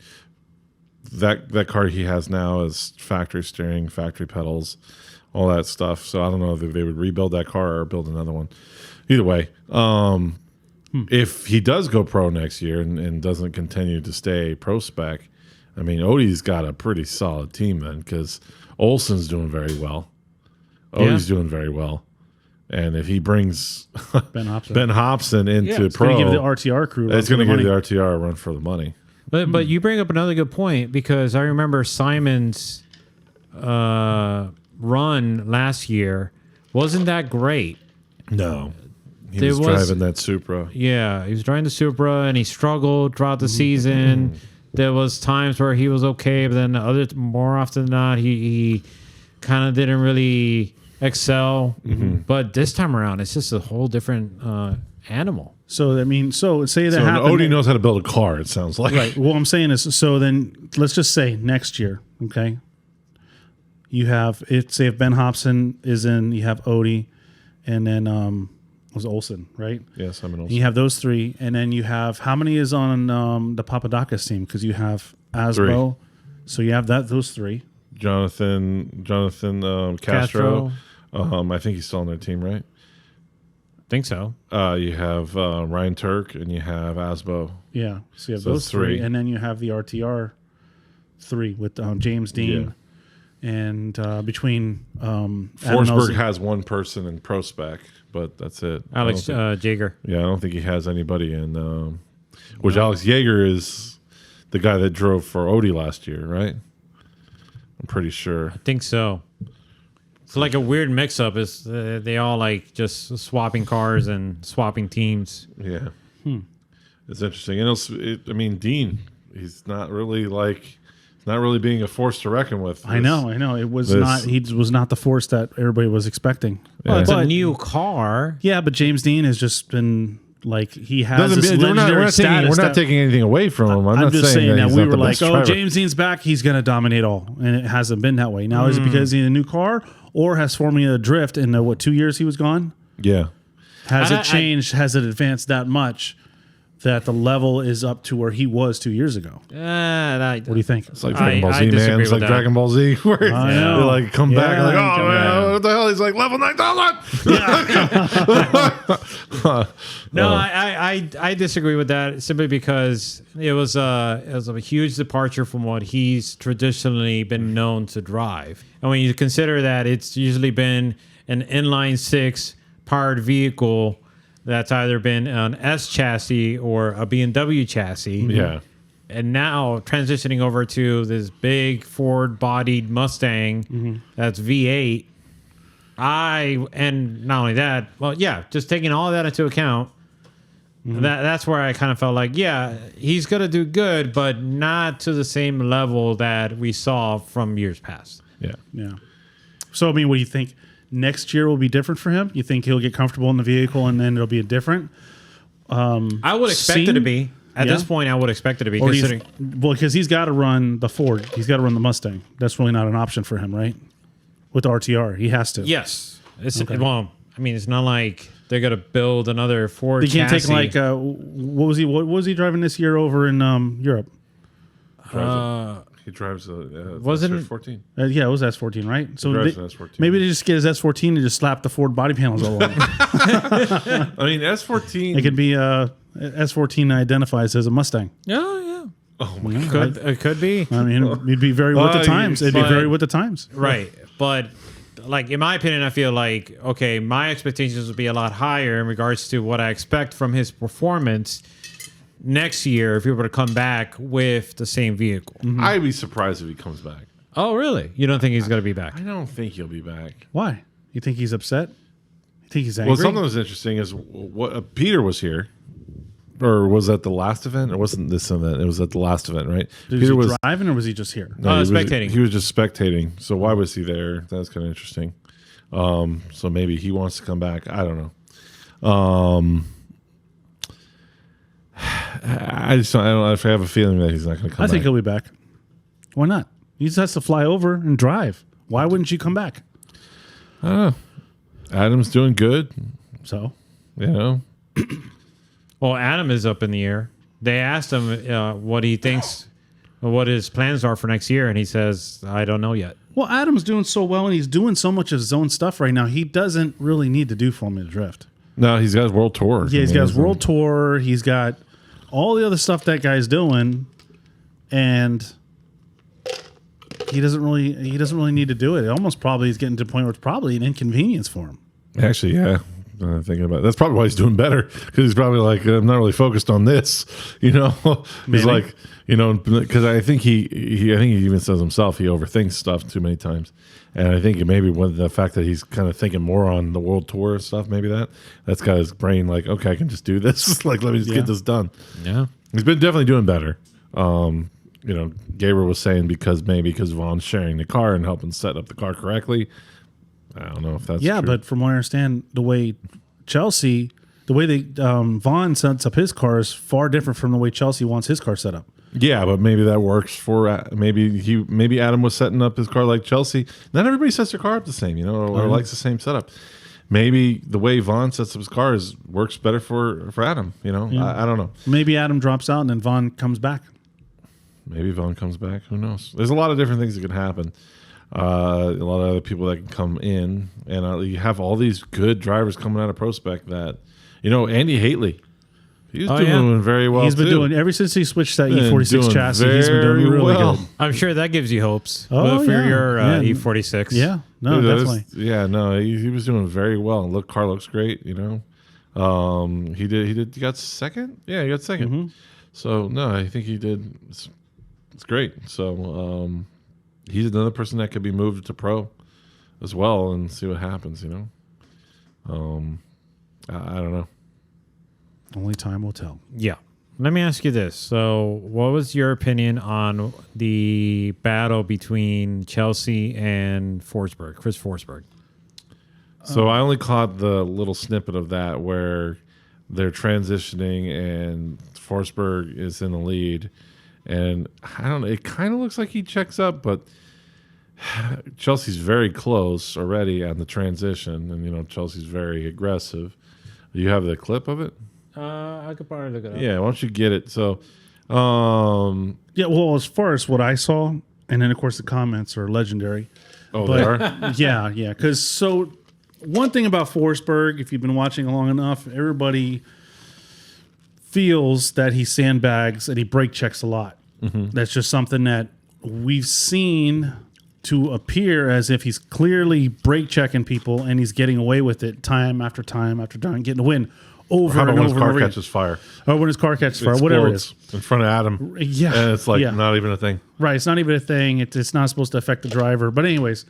that car he has now is factory steering, factory pedals, all that stuff. So I don't know if they would rebuild that car or build another one. Either way, if he does go pro next year and doesn't continue to stay pro spec, I mean, Odie's got a pretty solid team then because Olson's doing very well. Odie's doing very well. And if he brings Ben Hobson. Ben Hobson into It's going pro, to give the RTR crew. it's going to give give the RTR a run for the money. But you bring up another good point because I remember Simon's run last year wasn't that great. No. He There was was- driving that Supra. Yeah, he was driving the Supra and he struggled throughout the season. There was times where he was okay, but then more often than not, he kind of didn't really excel. But this time around, it's just a whole different animal. So I mean, say that So happened. Odie knows how to build a car, it sounds like. Right. What I'm saying is, so then let's just say next year, okay? You have say if Ben Hobson is in, you have Odie, and then was Olson, right? Yes, I'm an Olson. You have those three, and then you have how many is on the Papadakis team? Because you have Asbo, so you have those three. Jonathan Castro. I think he's still on their team, right? Think so. You have Ryan Turk and you have Asbo. Yeah, so you have So those three, three. and then you have the RTR three with James Dean, and between Adam Forsberg Elzy- has one person in pro spec, but that's it. Alex I don't think, Jaeger. I don't think he has anybody in. Which Alex Yeager is the guy that drove for Odie last year, right? I'm pretty sure. I think so. It's like a weird mix-up. Is they all like just swapping cars and swapping teams? Yeah. It's interesting. And I mean, Dean, he's not really like not really being a force to reckon with. I know. It was this- not. He was not the force that everybody was expecting. Well, it's a But- new car. Yeah, but James Dean has just been like he has this We're legendary status. not that- taking anything away from him. I'm I'm not just saying that he's we not were the like, best oh, driver. James Dean's back. He's going to dominate all. And it hasn't been that way. Now, is it because he's in a new car or has Formula Drift in the, 2 years he was gone? Yeah. Has I- it changed? Has it advanced that much that the level is up to where he was 2 years ago? What What do you think? It's like Dragon I Ball Z, man. disagree It's with like that. Dragon Ball Z, where I know. they like come back and like, Yeah, oh, man, what the hell? He's like level 9,000. No, I disagree with that simply because it was a huge departure from what he's traditionally been known to drive. And when you consider that it's usually been an inline six powered vehicle that's either been an S chassis or a BMW chassis. Yeah. And now transitioning over to this big Ford bodied Mustang that's V8. And not only that, well, yeah, just taking all that into account, that's where I kind of felt like, yeah, he's going to do good, but not to the same level that we saw from years past. Yeah. Yeah. So, I mean, what do you think? Next year will be different for him? You think he'll get comfortable in the vehicle and then it'll be different? I would expect it to Scene? be. At Yeah. this point, I would expect it to be. Or do you Considering, well, because he's got to run the Ford. He's got to run the Mustang. That's really not an option for him, right? With the RTR, he has to. yes. Well, I mean, it's not like they're going to build another Ford He can't chassis. take like what was he driving this year over in Europe? He drives a Wasn't it- 14. Yeah, it was S14, right? So drives they- an S14. maybe they just get his S14 and just slap the Ford body panels all over. I mean, S14. It could be S14 identifies as a Mustang. Oh, yeah. Oh, my God. Could, it could be. I mean, it'd be very with the times. It'd be but- very with the times. Right. But like in my opinion, I feel like okay, my expectations would be a lot higher in regards to what I expect from his performance next year if he were to come back with the same vehicle. I'd be surprised if he comes back. Oh, really? You don't think he's going to be back? I don't think he'll be back. Why? You think he's upset? You think he's angry? Well, something that was interesting is what Peter was here, or was that the last event, or wasn't this event? It was at the last event, right? was Peter he driving or was he just here? no, he was- spectating. He was just spectating. So why was he there? That's kind of interesting. So maybe he wants to come back. I don't know. I just don't. I don't. I have a feeling that he's not going to come I back. think he'll be back. Why not? He just has to fly over and drive. Why wouldn't you come back? I don't know. Adam's doing good. So You know. Well, Adam is up in the air. They asked him what he thinks, what his plans are for next year, and he says, "I don't know yet." well, Adam's doing so well, and he's doing so much of his own stuff right now. He doesn't really need to do Formula Drift. No, he's got his world tour. Yeah, he's I got mean, his world tour. He's got all the other stuff that guy's doing, and he doesn't really need to do it. It almost probably is getting to the point where it's probably an inconvenience for him. Actually, yeah. Thinking about it. That's probably why he's doing better, because he's probably like, I'm not really focused on this, you know. He's Maybe. like, you know, because I think he I think he even says himself he overthinks stuff too many times, and I think maybe with the fact that he's kind of thinking more on the world tour stuff, maybe that's got his brain like, okay, I can just do this. Like, let me just Yeah. get this done. Yeah. He's been definitely doing better. You know, Gabriel was saying because Vaughn's sharing the car and helping set up the car correctly. I don't know if that's Yeah, true. but from what I understand, the way Vaughn sets up his car is far different from the way Chelsea wants his car set up. Yeah, but maybe that works for maybe Adam was setting up his car like Chelsea. Not everybody sets their car up the same, you know, or likes the same setup. Maybe the way Vaughn sets up his car works better for Adam. You know, I don't know. Maybe Adam drops out and then Vaughn comes back. Maybe Vaughn comes back. Who knows? There's a lot of different things that can happen. A lot of other people that can come in, and you have all these good drivers coming out of Prospect. That, you know, Andy Haley, he's doing very well. He's been too. doing ever since he switched that Been E46 doing chassis. He's been very doing really well. good. I'm sure that gives you hopes Oh, for yeah. your Yeah. E46. Yeah, no, Dude, definitely. Yeah, no, he was doing very well. And car looks great. You know, he got second. Yeah, he got 2nd. Mm-hmm. So no, I think he did. It's great. So he's another person that could be moved to pro as well and see what happens. You know, I don't know. Only time will tell. Yeah. let me ask you this. So, what was your opinion on the battle between Chelsea and Forsberg, Chris Forsberg? So I only caught the little snippet of that where they're transitioning and Forsberg is in the lead. And I don't know, it kind of looks like he checks up, but Chelsea's very close already on the transition. And, Chelsea's very aggressive. You have the clip of it? I could probably look it up. Yeah, why don't you get it? So, Yeah, well, as far as what I saw, and then of course the comments are legendary. oh, But they are? yeah. Because one thing about Forsberg, if you've been watching long enough, everybody feels that he sandbags and he brake checks a lot. That's just something that we've seen to appear as if he's clearly brake checking people and he's getting away with it time after time after time, getting a win over How and about when over his and car over again. catches fire? Or when his car catches fire, whatever it is. Explodes in front of Adam. Yeah. And it's like yeah. not even a thing. Right. It's not even a thing. It's not supposed to affect the driver. But anyways,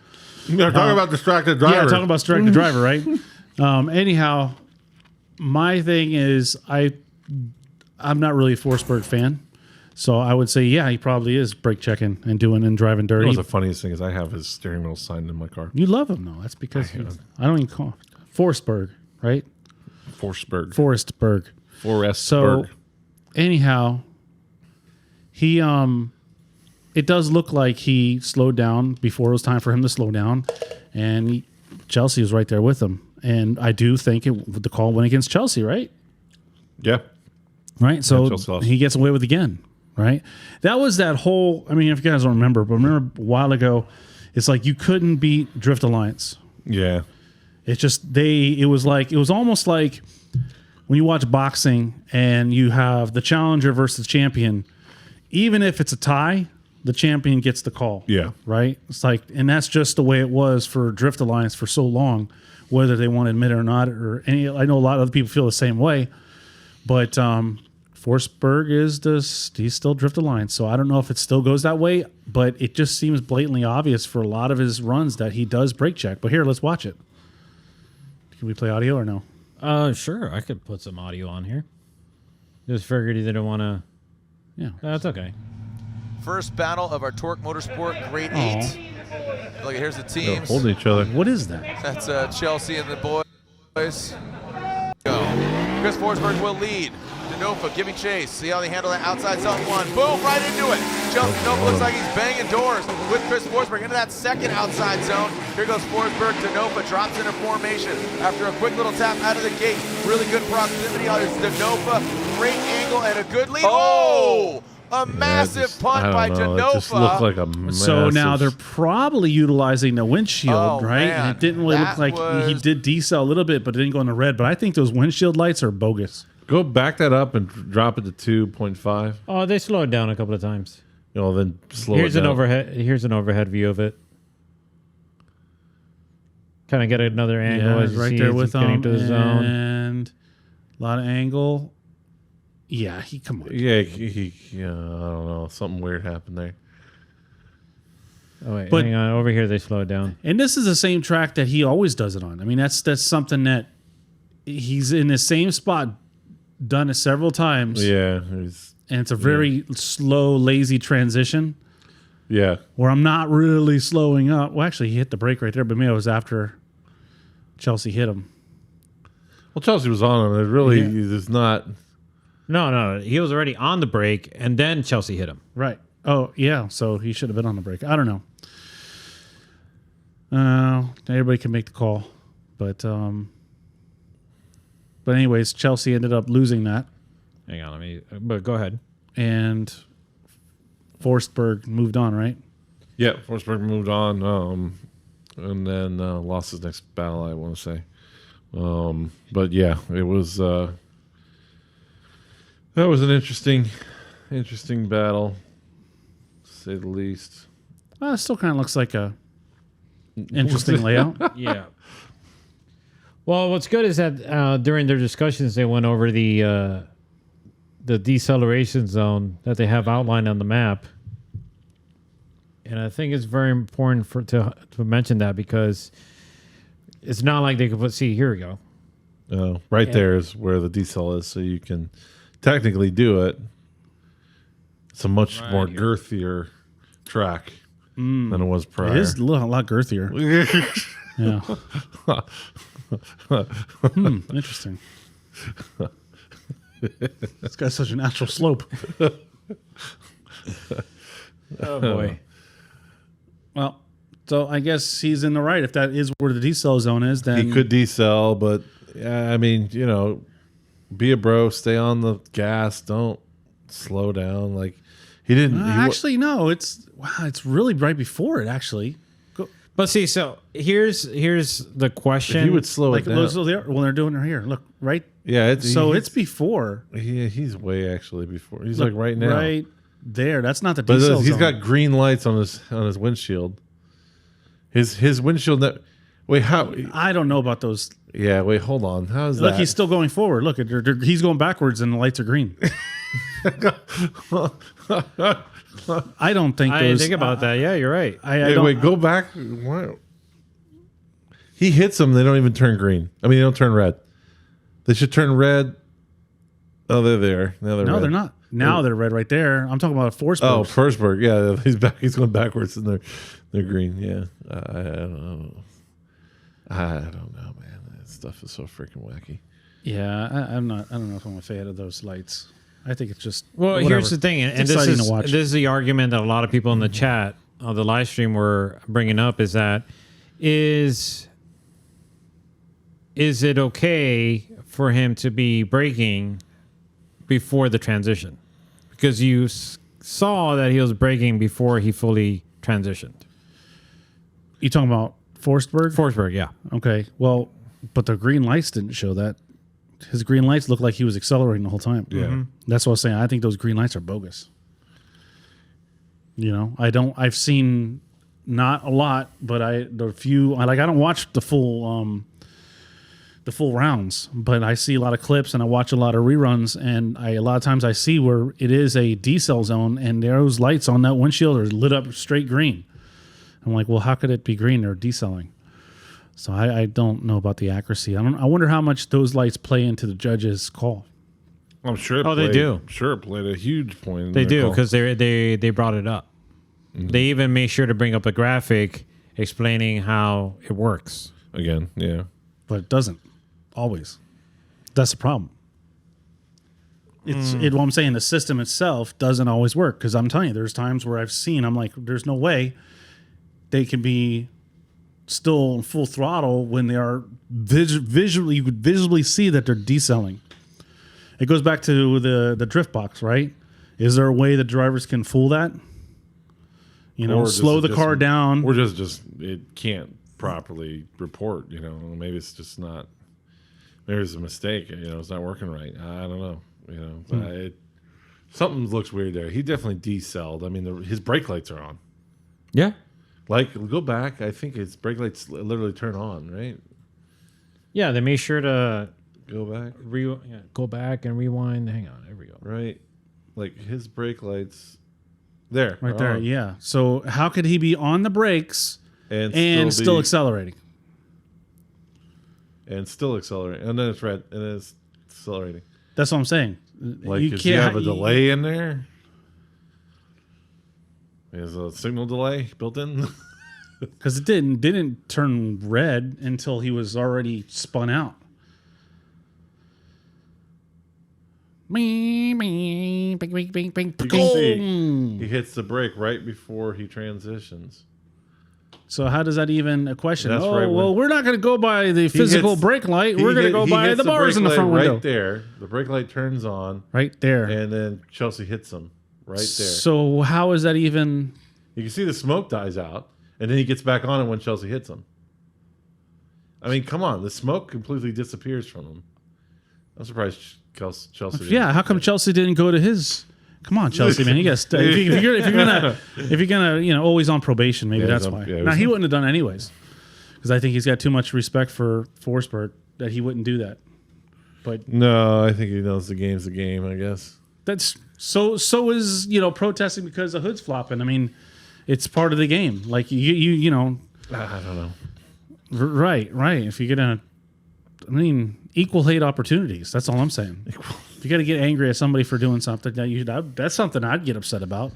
They're talking about distracted driver. yeah, talking about strike the driver, right? Anyhow, my thing is I'm not really a Forsberg fan. So I would say, yeah, he probably is brake checking and doing and driving dirty. The funniest thing is I have his steering wheel signed in my car. You love him though. That's because I don't even call him Forsberg, right? Forsberg. Forestberg. Forestberg. So anyhow, he it does look like he slowed down before it was time for him to slow down, and Chelsea was right there with him. And I do think the call went against Chelsea, right? Yeah. Right. So Chelsea lost. he gets away with it again. Right. That was that whole. I mean, if you guys don't remember, but remember a while ago, it's like you couldn't beat Drift Alliance. Yeah. It's just it was almost like when you watch boxing and you have the challenger versus champion, even if it's a tie, the champion gets the call. Yeah. Right? It's like, and that's just the way it was for Drift Alliance for so long, whether they want to admit it or not, or any, I know a lot of other people feel the same way, but Forsberg he's still Drift Alliance. So I don't know if it still goes that way, but it just seems blatantly obvious for a lot of his runs that he does brake check. But here, let's watch it. Can we play audio or no? Sure. I could put some audio on here. Just figured you didn't want to. Yeah. That's okay. First battle of our Torque Motorsport Grade 8. Look, here's the They're teams. holding each other. What is that? That's Chelsea and the boys. Go. Chris Forsberg will lead. Denofa giving chase. See how they handle that outside zone one. Boom, right into it. Denofa looks like he's banging doors with Chris Forsberg into that second outside zone. Here goes Forsberg. Denofa drops into formation after a quick little tap out of the gate. Really good proximity. There's Denofa. Great angle and a good lead. Oh! A massive punt by Denofa. It just looked like a massive... So now they're probably utilizing the windshield, Oh, right? man. And it didn't really look That like he was- did decel a little bit, but it didn't go in the red. But I think those windshield lights are bogus. Go back that up and drop it to 2.5. Oh, they slowed down a couple of times. Then slow Here's it an down. overhead. Here's an overhead view of it. Kind of get another angle as you right see there as with he's getting to the zone. and a lot of angle. Yeah, come on. Yeah, I don't know. Something weird happened there. Oh wait, But- hang on. Over here they slowed down. And this is the same track that he always does it on. I mean, that's something that he's in the same spot, done it several times, Yeah. and it's a very slow, lazy transition. Yeah. Where I'm not really slowing up. Well, actually, he hit the brake right there, but maybe it was after Chelsea hit him. Well, Chelsea was on him. It really is not... No. He was already on the brake, and then Chelsea hit him. Right. Oh, yeah. So he should have been on the brake. I don't know. Everybody can make the call. But anyways, Chelsea ended up losing that. Hang on, but go ahead. And Forsberg moved on, right? Yeah, Forsberg moved on, and then lost his next battle, I want to say. But yeah, it was that was an interesting battle, to say the least. It still kind of looks like a interesting layout. Yeah. Well, what's good is that during their discussions, they went over the deceleration zone that they have outlined on the map, and I think it's very important to mention that because it's not like they could put. See, here we go. Right there is where the decel is, so you can technically do it. It's a much more girthier track than it was prior. It is a lot girthier. Yeah. Interesting. This guy's such a natural slope. Oh boy. Well, so I guess he's in the right. If that is where the decel zone is, then He could decel, but I mean, be a bro, stay on the gas, don't slow down. Like he didn't. Actually, no. It's really right before it. Actually, But see, so here's the question. he would slow like it down. they're doing it here. Look, right. Yeah, It's before. he's way actually before. He's like right now. Right there. That's not the But decel he's zone. got green lights on his windshield. His windshield. Wait, how? I don't know about those. Yeah, wait, hold on. How's Look, that? he's still going forward. Look, he's going backwards, and the lights are green. I don't think I those. didn't think about that. Yeah, you're right. I Hey, don't, wait, go back. What? He hits them. They don't even turn green. I mean, they don't turn red. They should turn red. Oh, they're there. Now they're No, red. they're not. Now they're red right there. I'm talking about Forsberg. Oh, Forsberg. Yeah, he's back. He's going backwards, and they're green. Yeah, I don't know. I don't know, man. That stuff is so freaking wacky. Yeah, I'm not. I don't know if I'm a fan of those lights. I think it's just. Well, whatever. here's the thing, and It's this exciting is to watch. this is the argument that a lot of people in the chat of the live stream were bringing up is that is it okay for him to be braking before the transition? Because you saw that he was braking before he fully transitioned. You talking about Forsberg? Forsberg, yeah. Okay. Well, but the green lights didn't show that. His green lights looked like he was accelerating the whole time. Yeah. That's what I was saying. I think those green lights are bogus. I've seen not a lot, but I don't watch the full rounds, but I see a lot of clips and I watch a lot of reruns, and a lot of times I see where it is a decel zone and those lights on that windshield are lit up straight green. I'm like, well, how could it be green? They're decelling. So I don't know about the accuracy. I wonder how much those lights play into the judge's call. I'm sure. They do. I'm sure it played a huge point. In They their do call. because they brought it up. They even made sure to bring up a graphic explaining how it works. Again, yeah. But it doesn't always. That's the problem. What I'm saying, the system itself doesn't always work, because I'm telling you, there's times where I'm like, there's no way they can be still in full throttle when they are visually, you could visibly see that they're decelling. It goes back to the drift box, right? Is there a way that drivers can fool that? Or slow the car down. Or just it can't properly report. Maybe it's just not. Maybe it's a mistake. It's not working right. I don't know. Something looks weird there. He definitely decelled. I mean, his brake lights are on. Yeah. Like, go back. I think his brake lights literally turn on, right? Yeah, they made sure to Go back. go back and rewind. Hang on, there we go. Right. Like, his brake lights. There. Right are there, on. yeah. So how could he be on the brakes And still be- accelerating? And still accelerating. And then it's red. And then it's accelerating. That's what I'm saying. Like, does he have a delay in there? Is a signal delay built in? Because it didn't turn red until he was already spun out. You can see he hits the brake right before he transitions. So how does that even a question? That's right when- Well, we're not going to go by the physical hits- brake light. We're going to go He by hits the bars brake in the light front window. Right there. The brake light turns on, Right there. and then Chelsea hits him right there. So how is that even? You can see the smoke dies out, and then he gets back on it when Chelsea hits him. I mean, come on. The smoke completely disappears from him. I'm surprised Chelsea Yeah, how come Chelsea didn't go to his? Come on, Chelsea, man. You got to if you're gonna always on probation. Maybe Yeah, that's he's on- why. yeah, he Now was he on- wouldn't have done it anyways, because I think he's got too much respect for Forsberg that he wouldn't do that. But No, I think he knows the game's the game, I guess. that's so is protesting because the hood's flopping. I mean, it's part of the game. Like you know, I don't know. right. If you get equal hate opportunities. That's all I'm saying. you got to get angry at somebody for doing something, that's something I'd get upset about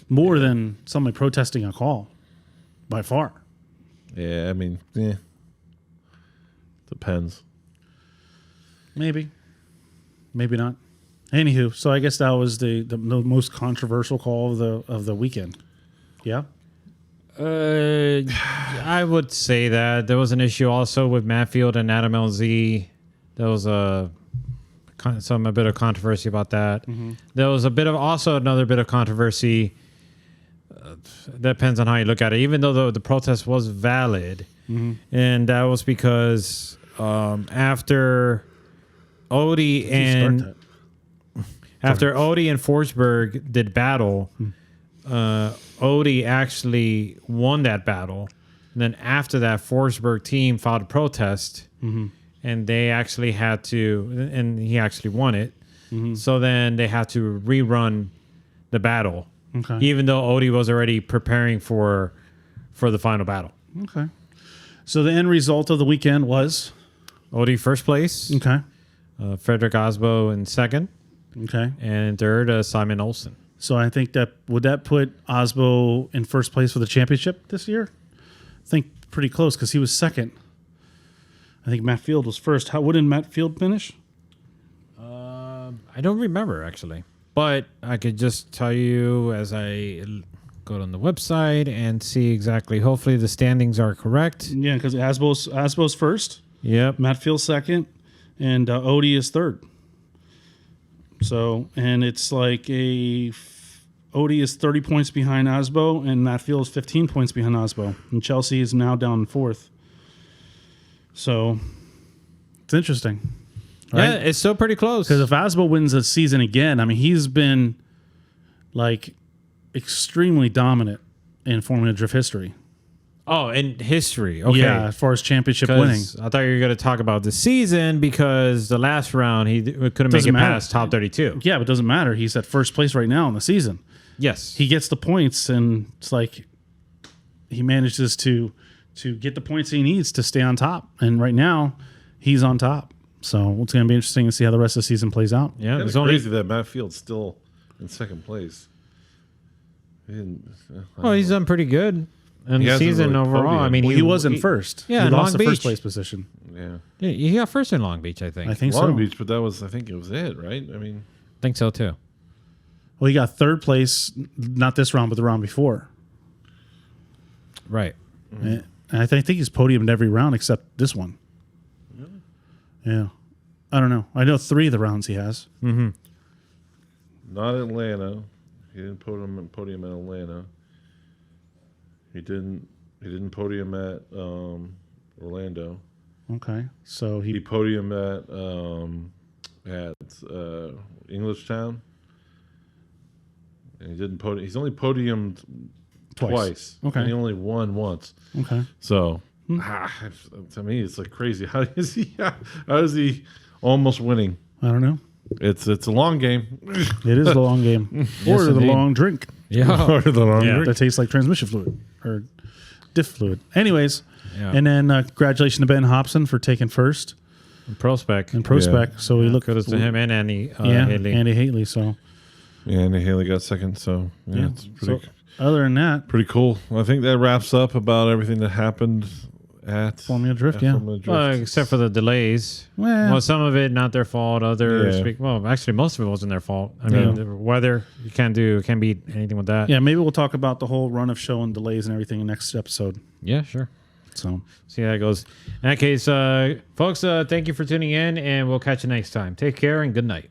more than somebody protesting a call, by far. Yeah, I mean, depends. Maybe not. Anywho, so I guess that was the most controversial call of the weekend. Yeah. I would say that there was an issue also with Matt Field and Adam LZ. There was a bit of controversy about that. There was another bit of controversy. Depends on how you look at it. Even though the protest was valid, and that was because after Odie and Forsberg did battle, Odie actually won that battle. And then after that, Forsberg team filed a protest, and they actually had to, and he actually won it. So then they had to rerun the battle, even though Odie was already preparing for the final battle. Okay. So the end result of the weekend was Odie first place, okay, Frederick Osbo in second, okay, and in third, Simon Olsen. So I think would that put Osbo in first place for the championship this year? I think pretty close because he was second. I think Matt Field was first. What did Matt Field finish? I don't remember actually, but I could just tell you as I go on the website and see exactly. Hopefully the standings are correct. Yeah, because Osbo's first. Yep. Matt Field second, and Odie is third. So, and it's like Odie is 30 points behind Osbo, and Matt Field is 15 points behind Osbo, and Chelsea is now down in fourth. So, it's interesting. Right? Yeah, it's still pretty close. Because if Osbo wins the season again, I mean, he's been like extremely dominant in Formula Drift history. Oh, in history. Okay. Yeah, as far as championship winning. I thought you were going to talk about the season because the last round he couldn't make it past top 32. Yeah, but it doesn't matter. He's at first place right now in the season. Yes. He gets the points, and it's like he manages to get the points he needs to stay on top. And right now, he's on top. So it's going to be interesting to see how the rest of the season plays out. Yeah, It's crazy that Matt Field's still in second place. He's done pretty good in He the hasn't season really overall. podiumed. I mean, Well, he was in first. Yeah, he in lost Long the first Beach. place position. Yeah. he got first in Long Beach, I think. I think Long so. Beach, but that was, I think it was it, right? I mean, think so too. Well, he got third place, not this round, but the round before. Right. And I think he's podiumed every round except this one. Really? Yeah. I don't know. I know 3 of the rounds he has. Mm-hmm. not Atlanta. He didn't podium at Atlanta. He didn't podium at Orlando. Okay. So He he podiumed at Englishtown. And he didn't podium. He's only podiumed twice. Okay. And he only won once. okay. So to me, it's like crazy. How is he almost winning? I don't know. It's a long game. It is the long game. Or the indeed. long drink Yeah. Or the long Yeah. drink. that tastes like transmission fluid or diff fluid. Anyways, Yeah. and then congratulations to Ben Hobson for taking first Prospect. in Pro Spec. So we look Kudos to him and Andy Haley. Andy Haley. So Yeah, and Haley got second. So yeah, it's pretty So other than that, pretty cool. I think that wraps up about everything that happened at Formula Drift, at yeah. Formula Drift. Well, except for the delays. well, Some of it not their fault. Others, Yeah. well, actually, most of it wasn't their fault. I mean, the weather, you can't beat anything with that. yeah, maybe we'll talk about the whole run of show and delays and everything in next episode. Yeah, sure. So See how that goes. In that case, folks, thank you for tuning in, and we'll catch you next time. Take care and good night.